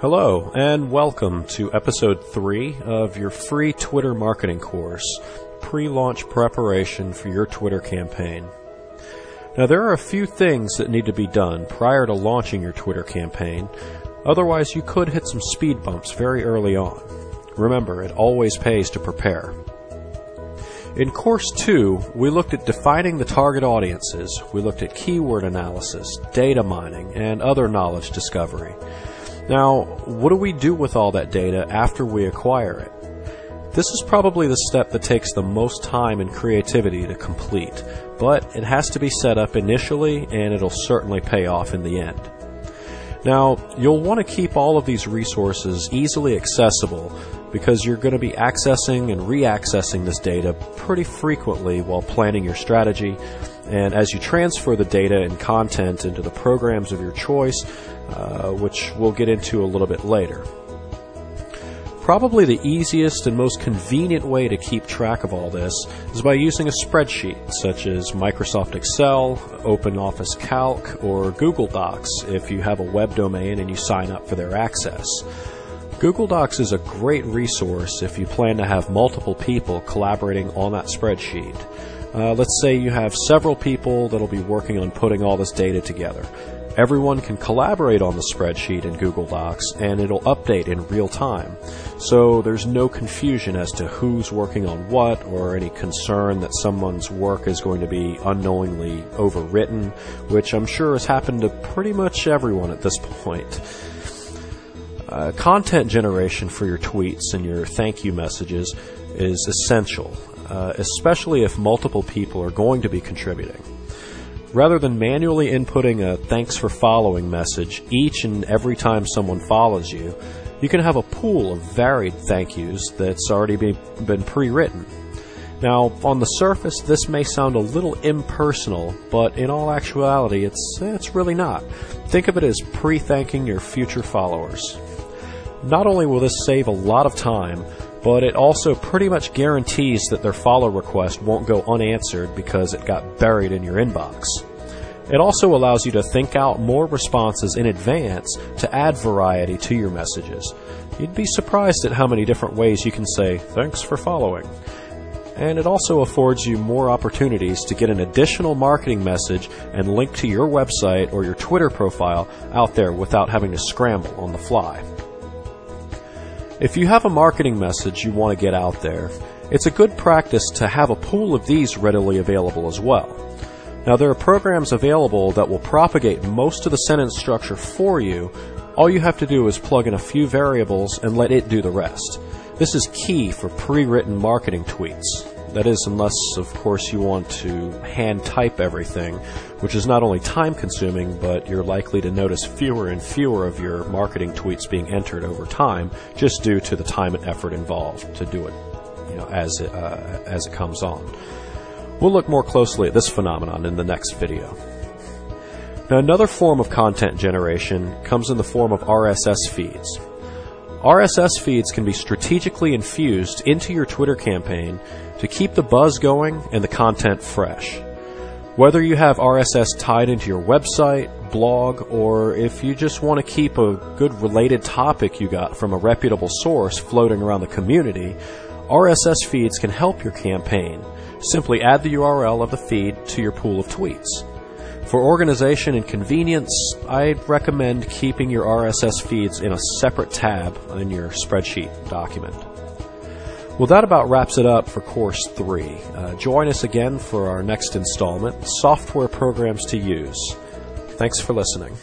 Hello, and welcome to episode 3 of your free Twitter marketing course, Pre-Launch Preparation for Your Twitter Campaign. Now, there are a few things that need to be done prior to launching your Twitter campaign, otherwise you could hit some speed bumps very early on. Remember, it always pays to prepare. In Course 2, we looked at defining the target audiences, we looked at keyword analysis, data mining, and other knowledge discovery. Now, what do we do with all that data after we acquire it? This is probably the step that takes the most time and creativity to complete, but it has to be set up initially and it'll certainly pay off in the end. Now, you'll want to keep all of these resources easily accessible because you're going to be accessing and reaccessing this data pretty frequently while planning your strategy, and as you transfer the data and content into the programs of your choice, which we'll get into a little bit later. Probably the easiest and most convenient way to keep track of all this is by using a spreadsheet such as Microsoft Excel, OpenOffice Calc, or Google Docs if you have a web domain and you sign up for their access. Google Docs is a great resource if you plan to have multiple people collaborating on that spreadsheet. Let's say you have several people that'll be working on putting all this data together. Everyone can collaborate on the spreadsheet in Google Docs and it'll update in real time. So there's no confusion as to who's working on what or any concern that someone's work is going to be unknowingly overwritten, which I'm sure has happened to pretty much everyone at this point. Content generation for your tweets and your thank you messages is essential, especially if multiple people are going to be contributing. Rather than manually inputting a thanks for following message each and every time someone follows you, you can have a pool of varied thank yous that's already been pre-written. Now, on the surface, this may sound a little impersonal, but in all actuality, it's really not. Think of it as pre-thanking your future followers. Not only will this save a lot of time, but it also pretty much guarantees that their follow request won't go unanswered because it got buried in your inbox. It also allows you to think out more responses in advance to add variety to your messages. You'd be surprised at how many different ways you can say, "Thanks for following." And it also affords you more opportunities to get an additional marketing message and link to your website or your Twitter profile out there without having to scramble on the fly. If you have a marketing message you want to get out there, it's a good practice to have a pool of these readily available as well. Now, there are programs available that will propagate most of the sentence structure for you. All you have to do is plug in a few variables and let it do the rest. This is key for pre-written marketing tweets. That is, unless, of course, you want to hand type everything, which is not only time consuming, but you're likely to notice fewer and fewer of your marketing tweets being entered over time, just due to the time and effort involved to do it, as it comes on. We'll look more closely at this phenomenon in the next video. Now, another form of content generation comes in the form of RSS feeds. RSS feeds can be strategically infused into your Twitter campaign to keep the buzz going and the content fresh. Whether you have RSS tied into your website, blog, or if you just want to keep a good related topic you got from a reputable source floating around the community, RSS feeds can help your campaign. Simply add the URL of the feed to your pool of tweets. For organization and convenience, I'd recommend keeping your RSS feeds in a separate tab in your spreadsheet document. Well, that about wraps it up for Course 3. Join us again for our next installment, Software Programs to Use. Thanks for listening.